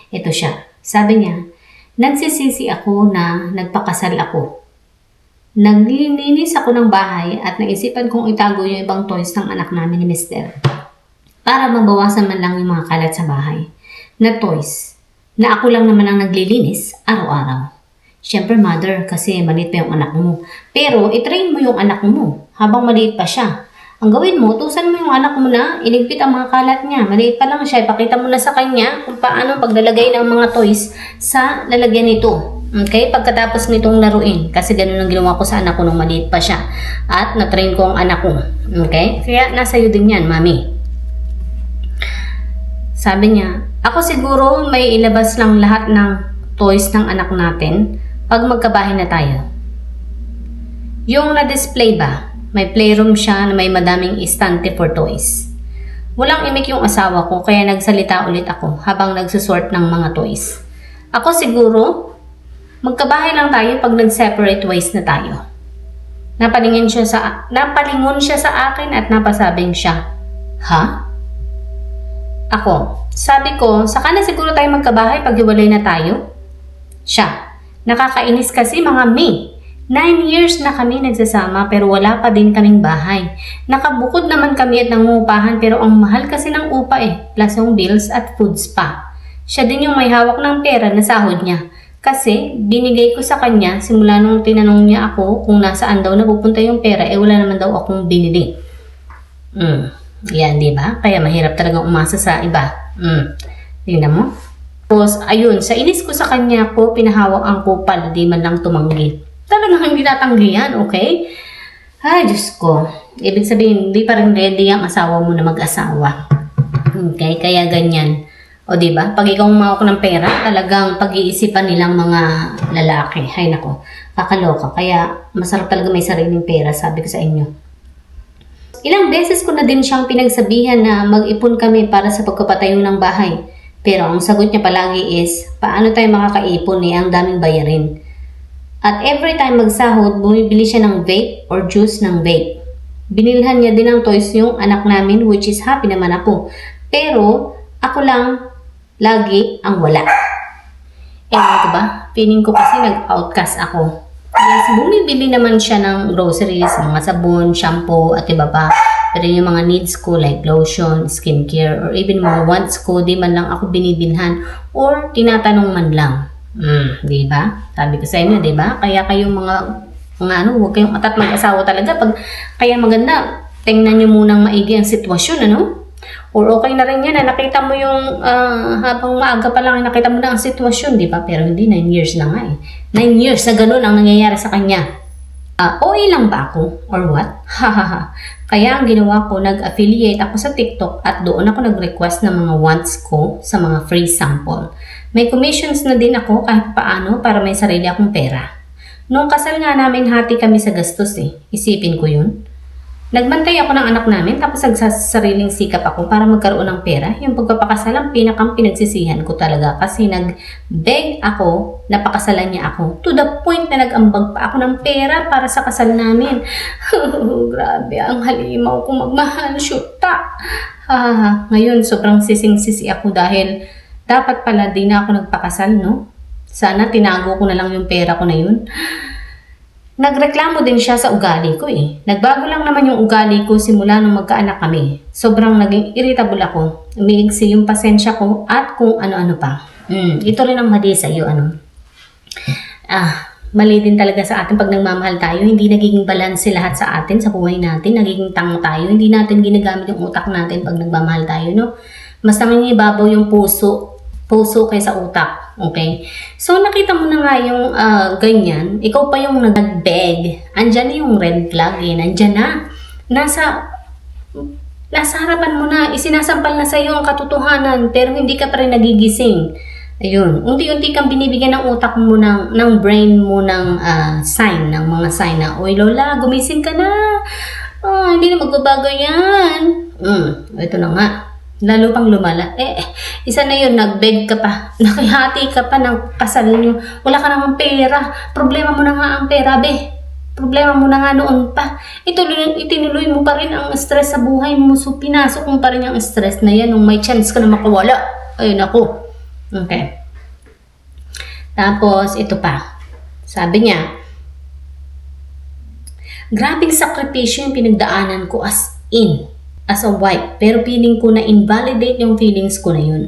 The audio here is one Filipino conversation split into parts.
Ito siya. Sabi niya, nagsisisi ako na nagpakasal ako. Naglilinis ako ng bahay at naisipan kong itago yung ibang toys ng anak namin ni Mister. Para mabawasan man lang yung mga kalat sa bahay. Na toys. Na ako lang naman ang naglilinis araw-araw. Siyempre mother, kasi maliit pa yung anak mo. Pero itrain mo yung anak mo habang maliit pa siya. Ang gawin mo, tusan mo yung anak mo na iligpit ang mga kalat niya. Maliit pa lang siya, ipakita mo na sa kanya kung paano paglalagay ng mga toys sa lalagyan nito. Okay? Pagkatapos nitong laruin. Kasi ganun ang ginawa ko sa anak ko nung maliit pa siya. At na-train ko ang anak ko. Okay? Kaya nasa iyo din yan, mami. Sabi niya, ako siguro may ilabas lang lahat ng toys ng anak natin pag magkabahay na tayo. Yung na-display ba? May playroom siya na may madaming istante for toys. Walang imik yung asawa ko kaya nagsalita ulit ako habang nagsusort ng mga toys. Ako siguro, magkabahay lang tayo pag nag-separate ways na tayo. Napalingon siya sa akin at napasabing siya, ha? Ako, sabi ko, saka na siguro tayo magkabahay pag hiwalay na tayo? Siya, nakakainis kasi mga May. 9 years na kami nagsasama pero wala pa din kaming bahay. Nakabukod naman kami at nangungupahan pero ang mahal kasi ng upa plus yung bills at foods pa. Siya din yung may hawak ng pera na sahod niya. Kasi binigay ko sa kanya simula nung tinanong niya ako kung nasaan daw napupunta yung pera wala naman daw akong binili. Yan, di ba? Kaya mahirap talagang umasa sa iba. Tingnan mo. Tapos, ayun, sa inis ko sa kanya ko, pinahawak ang kupal, di man lang tumanggi. Talagang hindi natanggi yan, okay? Ay, Diyos ko. Ibig sabihin, hindi pa rin ready ang asawa mo na mag-asawa. Okay, kaya ganyan. O diba, pag ikaw umawak ng pera, talagang pag-iisipan nilang mga lalaki. Hay nako, kakaloka. Kaya masarap talaga may sariling pera, sabi ko sa inyo. Ilang beses ko na din siyang pinagsabihan na mag-ipon kami para sa pagkapatayo ng bahay. Pero ang sagot niya palagi is, paano tayo makakaipon ang daming bayarin? At every time magsahod, bumibili siya ng vape or juice ng vape. Binilhan niya din ng toys yung anak namin, which is happy naman ako. Pero ako lang lagi ang wala. Ewan ko ba? Feeling ko kasi nag-outcast ako. Yes, bumibili naman siya ng groceries, mga sabon, shampoo, at iba pa. Pero yung mga needs ko like lotion, skincare, or even mga wants ko, di man lang ako binibilhan or tinatanong man lang. Di ba? Sabi ko sa inyo, di ba? Kaya kayong mga huwag kayong atat mag-asawa talaga. Kaya maganda, tingnan nyo munang maigi ang sitwasyon, ano? Or okay na rin yan na nakita mo yung habang maaga pa lang nakita mo na ang sitwasyon, di ba? Pero hindi, 9 years na nga 9 years na ganun ang nangyayari sa kanya. OA lang ba ako? Or what? Hahaha. Kaya ang ginawa ko, nag-affiliate ako sa TikTok at doon ako nag-request ng mga wants ko sa mga free sample. May commissions na din ako kahit paano para may sarili akong pera. Nung kasal nga namin, hati kami sa gastos Isipin ko yun. Nagbantay ako ng anak namin tapos nagsasariling sikap ako para magkaroon ng pera. Yung pagpapakasal ang pinagsisihan ko talaga kasi nag-beg ako na pakasalan niya ako. To the point na nag-ambag pa ako ng pera para sa kasal namin. Grabe, ang halimaw ko magmahal. Shoota! Ngayon, sobrang sising-sisi ako dahil dapat pala di na ako nagpakasal, no? Sana tinago ko na lang yung pera ko na yun. Nagreklamo din siya sa ugali ko Nagbago lang naman yung ugali ko simula nung magkaanak kami. Sobrang naging irritable ako. Umiigsi yung pasensya ko at kung ano-ano pa. Ito rin ang mali sa iyo, mali din talaga sa atin pag nagmamahal tayo. Hindi nagiging balanse lahat sa atin, sa buhay natin. Nagiging tanga tayo. Hindi natin ginagamit yung utak natin pag nagmamahal tayo, no? Mas naman ibabaw yung puso kaysa utak. Okay? So, nakita mo na nga yung ganyan. Ikaw pa yung nag-beg. Andyan na yung red flag Andyan na. Nasa harapan mo na. Isinasampal na sa'yo ang katotohanan. Pero hindi ka pa rin nagigising. Ayun. Unti-unti kang binibigyan ng utak mo ng brain mo ng sign. Ng mga sign na, oy Lola, gumising ka na. Hindi na magbabago yan. Ito na nga. Lalo pang lumala. Isa na yun, nag-beg ka pa. Nakihati ka pa ng kasal nyo. Wala ka namang pera. Problema mo na nga ang pera, be. Problema mo na nga noon pa. Itinuloy mo pa rin ang stress sa buhay mo. So, pinasok mo pa rin yung stress na yan nung may chance ka na makawala. Ayun ako. Okay. Tapos, ito pa. Sabi niya, grabing sakripisyo yung pinagdaanan ko as a wife. Pero feeling ko na invalidate yung feelings ko na yun.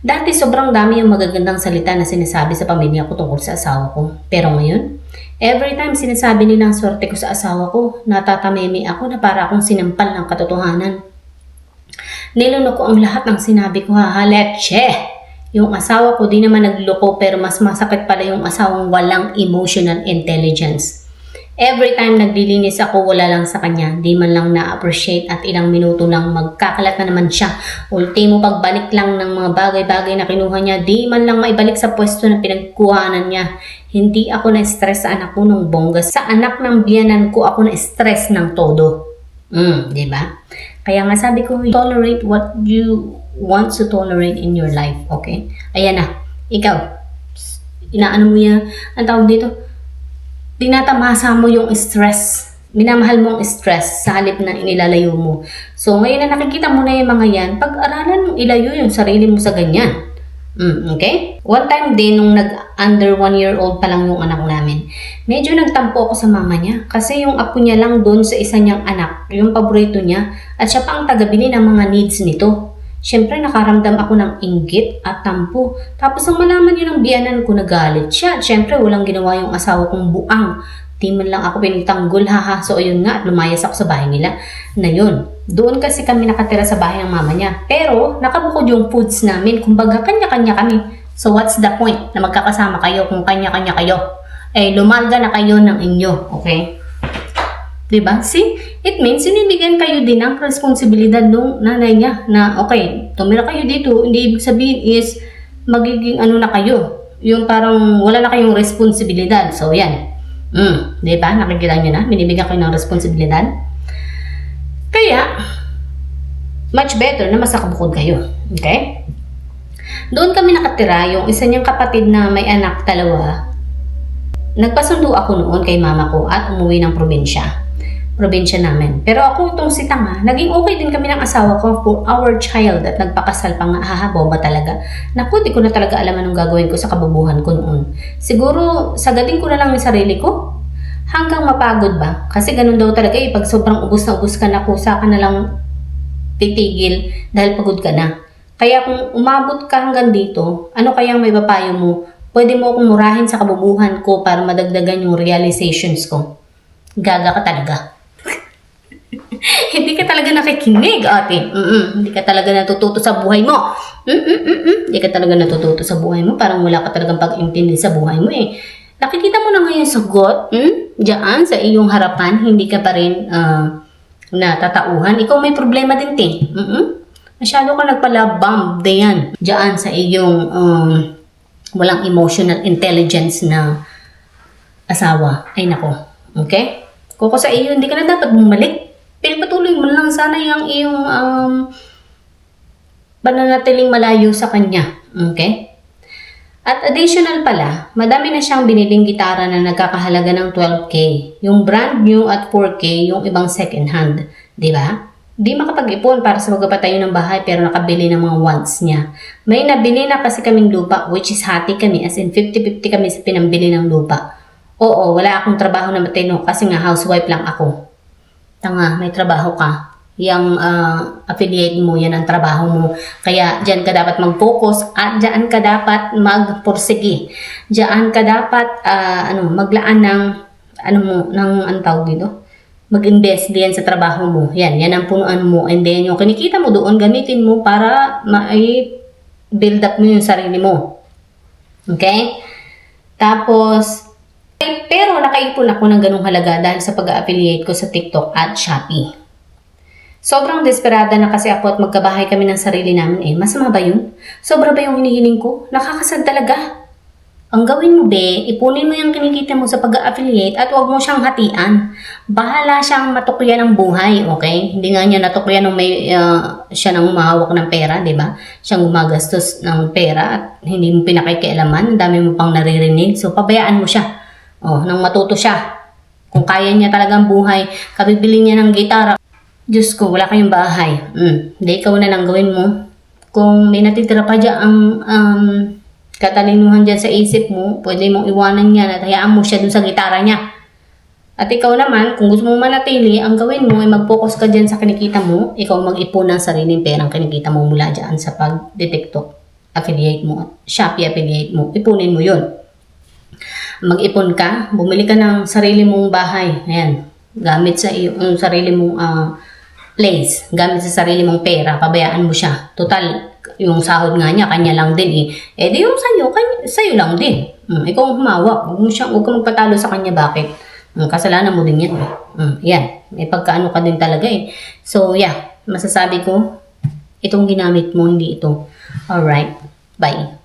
Dati sobrang dami yung magagandang salita na sinasabi sa pamilya ko tungkol sa asawa ko. Pero ngayon, every time sinasabi nila ang swerte ko sa asawa ko, natatameme ako na para akong sinampal ng katotohanan. Nilunok ko ang lahat ng sinabi ko, hahaletche! Yung asawa ko di naman nagloko pero mas masakit pala yung asawang walang emotional intelligence. Every time naglilinis ako, wala lang sa kanya. Di man lang na-appreciate at ilang minuto lang magkakalat na naman siya. Ultimo pagbalik lang ng mga bagay-bagay na kinuha niya, di man lang maibalik sa pwesto na pinagkuhanan niya. Hindi ako na-stress sa anak ko nung bongga. Sa anak ng biyanan ko, ako na-stress ng todo. Di ba? Kaya nga sabi ko, tolerate what you want to tolerate in your life. Okay? Ayan na. Ikaw, inaano mo yan, ang tawag dito, tinatamasa mo yung stress. Minamahal mo ang stress sa halip na inilalayo mo. So, ngayon na nakikita mo na yung mga yan, pag-aralan mong ilayo yung sarili mo sa ganyan. Okay? One time din, nung under 1-year-old pa lang yung anak namin, medyo nagtampo ako sa mama niya. Kasi yung apo niya lang doon sa isa niyang anak, yung paborito niya, at siya pa ang tagabili ng mga needs nito. Siyempre, nakaramdam ako ng inggit at tampo. Tapos, ang malaman yun ng biyanan ko, nagalit siya. Siyempre, walang ginawa yung asawa kong buang. Di man lang ako pinitanggol, haha. So, ayun nga, at lumayas ako sa bahay nila. Na yun. Doon kasi kami nakatira sa bahay ng mama niya. Pero, nakabukod yung foods namin. Kumbaga, kanya-kanya kami. So, what's the point na magkakasama kayo kung kanya-kanya kayo? Eh, lumalga na kayo ng inyo. Okay? Diba? See? It means, sinibigyan kayo din ng responsibilidad ng nanay niya na, okay, tumira kayo dito, hindi ibig sabihin is, magiging ano na kayo. Yung parang wala na kayong responsibilidad. So, yan. Diba? Nakikita nyo na? Binibigyan kayo ng responsibilidad. Kaya, much better na masakabukod kayo. Okay? Doon kami nakatira, yung isa niyang kapatid na may anak dalawa. Nagpasundo ako noon kay mama ko at umuwi ng probinsya namin. Pero ako itong si Tanga, naging okay din kami ng asawa ko for our child at nagpakasal pa nga, boba talaga. Naku, di ko na talaga alam anong gagawin ko sa kabubuhan ko noon. Siguro, sagadin ko na lang yung sarili ko hanggang mapagod ba? Kasi ganun daw talaga pag sobrang ubos na ubos ka na, kusa ka na lang titigil dahil pagod ka na. Kaya kung umabot ka hanggang dito, ano kayang may papayo mo? Pwede mo akong murahin sa kabubuhan ko para madagdagan yung realizations ko. Gaga ka talaga. Hindi ka talaga nakikinig, ate. Hindi ka talaga natututo sa buhay mo. Hindi ka talaga natututo sa buhay mo. Parang wala ka talagang pag-intindi sa buhay mo eh. Nakikita mo na ngayon sagot, diyan sa iyong harapan, hindi ka pa rin natatauhan. Ikaw may problema din, te. Masyado ka nagpalabang diyan. Diyan sa iyong walang emotional intelligence na asawa. Ay nako. Okay? Kung sa iyo, hindi ka na dapat bumalik. Pinapatuloy mo lang sana yung iyong pananatiling malayo sa kanya. Okay? At additional pala, madami na siyang biniling gitara na nagkakahalaga ng 12K. Yung brand new at 4K, yung ibang second hand. Diba? Di makapag-ipon para sa magpapatayo ng bahay pero nakabili ng mga wants niya. May nabili na kasi kaming lupa, which is hati kami, as in 50-50 kami sa pinambili ng lupa. Oo, wala akong trabaho na matino kasi nga housewife lang ako. Tanga, may trabaho ka. Yang affiliate mo, yan ang trabaho mo. Kaya dyan ka dapat mag-focus at dyan ka dapat magpursige. Dyan ka dapat maglaan ng ang tawag dito. Mag-invest din sa trabaho mo. Yan ang punuan mo. And then yung kinikita mo doon, gamitin mo para ma-build up mo yung sarili mo. Okay? Tapos, pero nakaipon ako ng ganung halaga dahil sa pag-affiliate ko sa TikTok at Shopee. Sobrang desperada na kasi ako at magkabahay kami ng sarili namin eh. Masama ba yun? Sobra ba yung hinihiling ko? Nakakasad talaga. Ang gawin mo be, ipunin mo yung kinikita mo sa pag-affiliate at huwag mo siyang hatian. Bahala siyang matukyan ng buhay, okay? Hindi nga niya natukyan nung may siya nang umahawak ng pera, di ba? Siyang gumagastos ng pera at hindi mo pinakikialaman. Ang dami mo pang naririnig. So, pabayaan mo siya. Nang matuto siya. Kung kaya niya talagang buhay, kabibili niya ng gitara. Diyos ko, wala kayong bahay. Hindi, ikaw na lang gawin mo. Kung may natitira pa dyan ang katalinuhan dyan sa isip mo, pwede mong iwanan yan at hayaan mo siya dun sa gitara niya. At ikaw naman, kung gusto mo manatili, ang gawin mo ay mag-focus ka dyan sa kinikita mo, ikaw mag-ipon ng sariling perang kinikita mo mula dyan sa pag-TikTok affiliate mo at Shopee affiliate mo. Ipunin mo yun. Mag-ipon ka, bumili ka ng sarili mong bahay. Ayan, gamit sa iyong sarili mong place, gamit sa sarili mong pera, pabayaan mo siya. Total, yung sahod nga niya, kanya lang din eh. Eh di yung sa'yo lang din. Ikaw ang humawak. Huwag kang magpatalo sa kanya. Bakit? Kasalanan mo din yan. Yan. May pagkaano ka din talaga eh. So, yeah. Masasabi ko, itong ginamit mo, hindi ito. Alright. Bye.